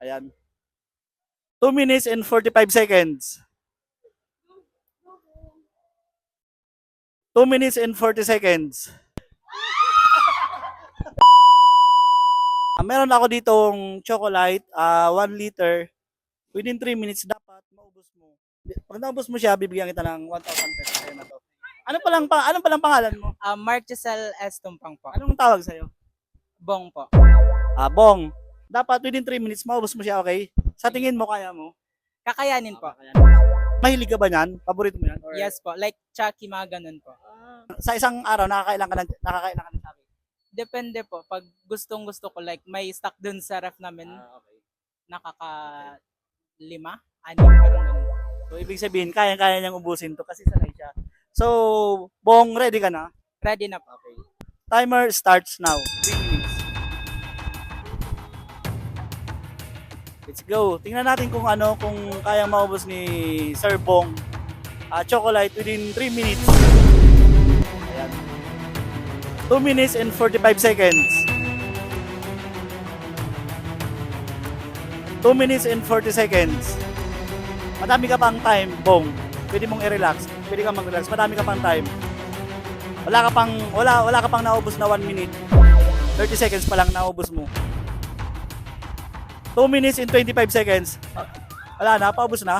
Ayan. 2 minutes and 45 seconds. 2 minutes and 40 seconds. Meron ako ditong chocolate, 1 liter. Within 3 minutes dapat maubos mo. Pag naubos mo siya, bibigyan kita ng 1,000 pesos. Ayan na to. Ano palang pangalan mo? Marchesel S. Tumpang po. Anong tawag sa'yo? Bong po. Bong. Dapat within 3 minutes maubos mo siya, okay? Sa tingin mo, kaya mo? Kakayanin po. Mahilig ka ba niyan? Paborito mo yan? Or, Yes po. Like Chucky, mga ganun po. Sa isang araw, nakakailan ka ng sabi? Depende po. Pag gustong gusto ko, like may stock dun sa ref namin, Okay. nakaka 5, 6, parang ganun. So, ibig sabihin, kaya niyang ubusin to kasi sanay siya. So, Bong, ready ka na? Ready na po. Okay. Timer starts now. 3 minutes. Let's go. Tingnan natin kung kayang maubos ni Sir Bong. Chocolate within 3 minutes. Ayan. 2 minutes and 45 seconds. 2 minutes and 40 seconds. Madami ka pang time, Bong. Pwede mong i-relax. Pwede kang mag-relax. Madami ka pang time. Wala ka pang naubos na 1 minute. 30 seconds pa lang naubos mo. 2 minutes and 25 seconds. Wala na, paubos na.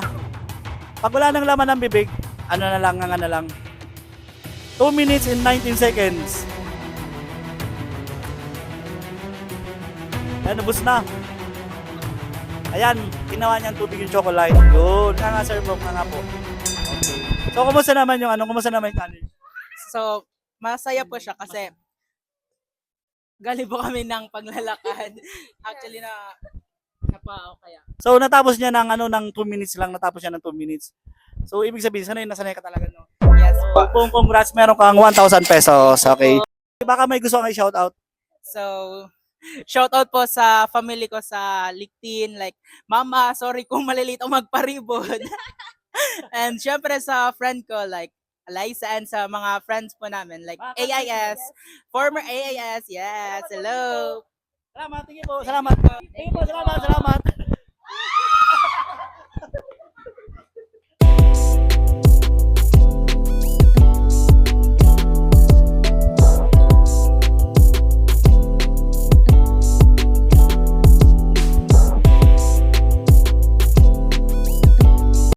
Pag wala nang laman ng bibig, ano na lang. 2 minutes and 19 seconds. Ayan, ubos na. Ayan, ginawa niyang tubig yung chocolate. Yun, nga Sir Bong, nga po. Okay. So, kumusta naman yung challenge? So, masaya po siya kasi galing po kami ng paglalakad. Actually napao kaya. So, natapos niya ng 2 minutes lang. Natapos siya ng 2 minutes. So, ibig sabihin, sanay ka talaga, no? Yes po. Bong, congrats, meron kang 1,000 pesos. Okay. Baka may gusto kang i-shoutout. So, shout out po sa family ko sa Lictin, like mama, sorry kung malilito magparibon. And syempre sa friend ko like Eliza and sa mga friends po namin like AIS, former AIS, yes, hello. Salamat, tingin po. Salamat. Tingin po, salamat.